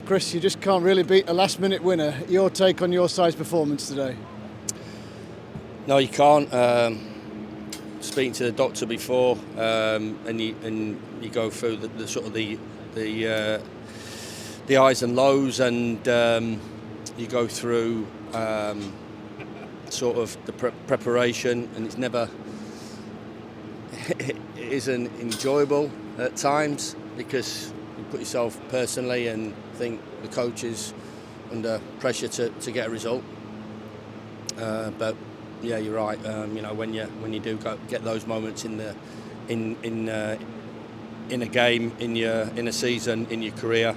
Chris, you just can't really beat a last-minute winner. Your take on your side's performance today? No, you can't. Speaking to the doctor before, and you go through the sort of the highs and lows, and you go through sort of the preparation, and it isn't enjoyable at times because you put yourself personally and think the coach is under pressure to get a result. But yeah, you're right. When you do get those moments in a game, in a season, in your career,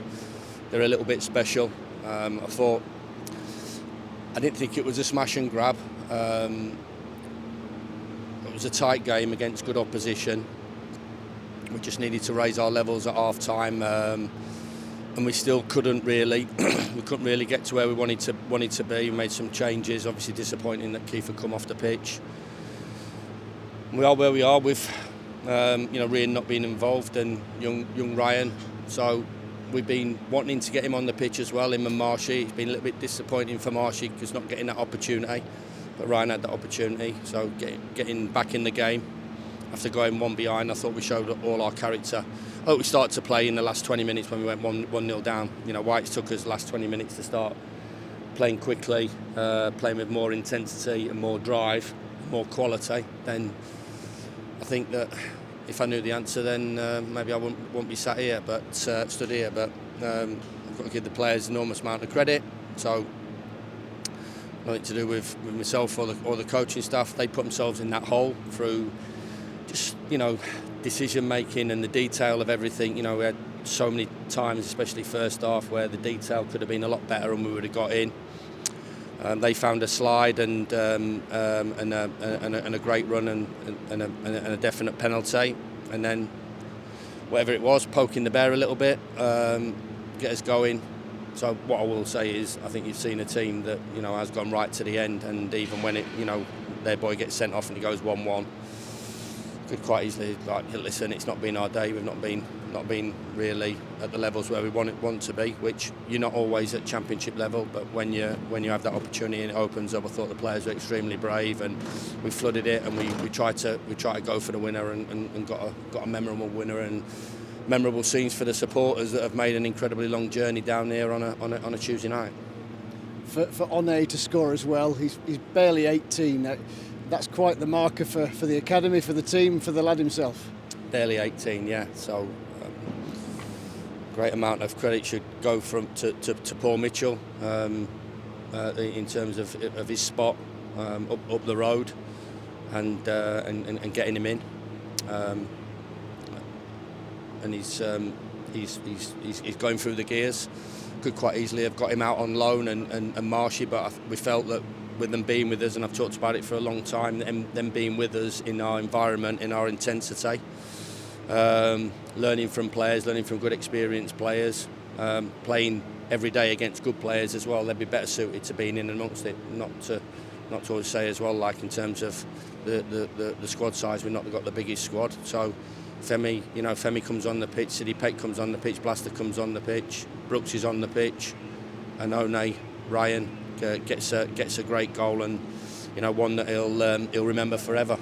they're a little bit special. I didn't think it was a smash and grab. It was a tight game against good opposition. We just needed to raise our levels at half time, and we still couldn't really. We couldn't really get to where we wanted to be. We made some changes. Obviously disappointing that Keith had come off the pitch. We are where we are with Rian not being involved and young Ryan. So we've been wanting to get him on the pitch as well, him and Marshy. It's been a little bit disappointing for Marshy because not getting that opportunity. But Ryan had that opportunity. So getting back in the game after going one behind, I thought we showed all our character. I thought we started to play in the last 20 minutes when we went 1-0 down. Whites took us the last 20 minutes to start playing quickly, playing with more intensity and more drive, more quality. Then I think that if I knew the answer, then maybe I wouldn't be stood here. But I've got to give the players an enormous amount of credit. So nothing to do with myself or the coaching staff. They put themselves in that hole through just decision making and the detail of everything. We had so many times, especially first half, where the detail could have been a lot better and we would have got in. They found a slide and a great run and a definite penalty, and then whatever it was, poking the bear a little bit, get us going. So what I will say is, I think you've seen a team that has gone right to the end, and even when their boy gets sent off and it goes 1-1. Could quite easily listen, it's not been our day. We've not been really at the levels where we want to be, which you're not always at championship level. But when you have that opportunity and it opens up, I thought the players were extremely brave and we flooded it, and we tried to go for the winner and got a memorable winner and memorable scenes for the supporters that have made an incredibly long journey down here on a Tuesday night. For One to score as well, he's barely 18. That's quite the marker for the academy, for the team, for the lad himself. Barely 18, yeah. So great amount of credit should go to Paul Mitchell in terms of his spot up the road and getting him in. And he's going through the gears. Could quite easily have got him out on loan and Marshy, but we felt that with them being with us, and I've talked about it for a long time, them being with us in our environment, in our intensity, learning from players, learning from good experienced players, playing every day against good players as well, they'd be better suited to being in amongst it. Not to always say as well, like in terms of the squad size, we've not got the biggest squad. So Femi comes on the pitch, Sidney Peck comes on the pitch, Blaster comes on the pitch, Brooks is on the pitch, and Ryan gets a great goal, and one that he'll remember forever.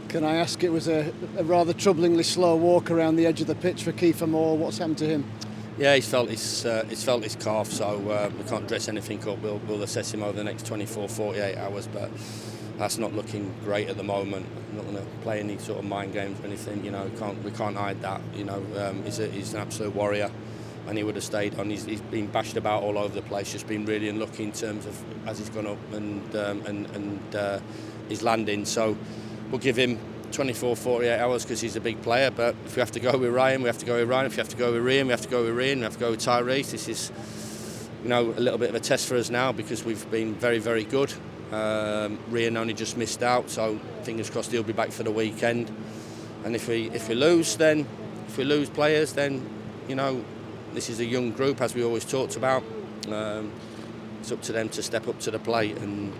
Can I ask, it was a rather troublingly slow walk around the edge of the pitch for Kiefer Moore. What's happened to him? Yeah, he's felt his calf, so we can't dress anything up. We'll assess him over the next 24, 48 hours, but that's not looking great at the moment. I'm not going to play any sort of mind games or anything. We can't hide that. He's an absolute warrior, and he would have stayed on. He's been bashed about all over the place. Just been really unlucky in terms of as he's gone up and his landing. So we'll give him 24, 48 hours because he's a big player. But if we have to go with Ryan, we have to go with Ryan. If we have to go with Rian, we have to go with Rian. We have to go with Tyrese. This is a little bit of a test for us now because we've been very, very good. Rian only just missed out, so fingers crossed he'll be back for the weekend. And if we lose players, then this is a young group, as we always talked about. It's up to them to step up to the plate and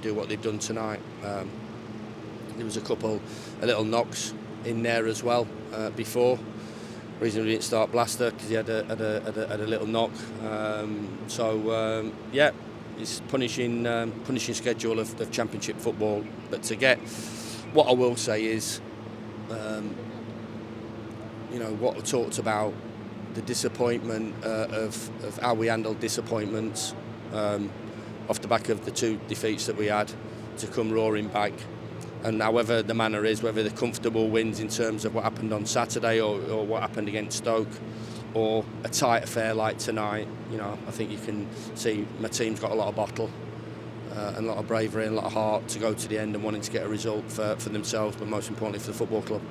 do what they've done tonight. There was a little knocks in there as well before. reason we didn't start Blaster, because he had a little knock. Yeah, it's punishing schedule of Championship football. But to get, what I will say is, what I talked about, the disappointment of how we handled disappointments off the back of the 2 defeats that we had, to come roaring back. And however the manner is, whether the comfortable wins in terms of what happened on Saturday or what happened against Stoke, or a tight affair like tonight, I think you can see my team's got a lot of bottle and a lot of bravery and a lot of heart to go to the end and wanting to get a result for themselves, but most importantly for the football club.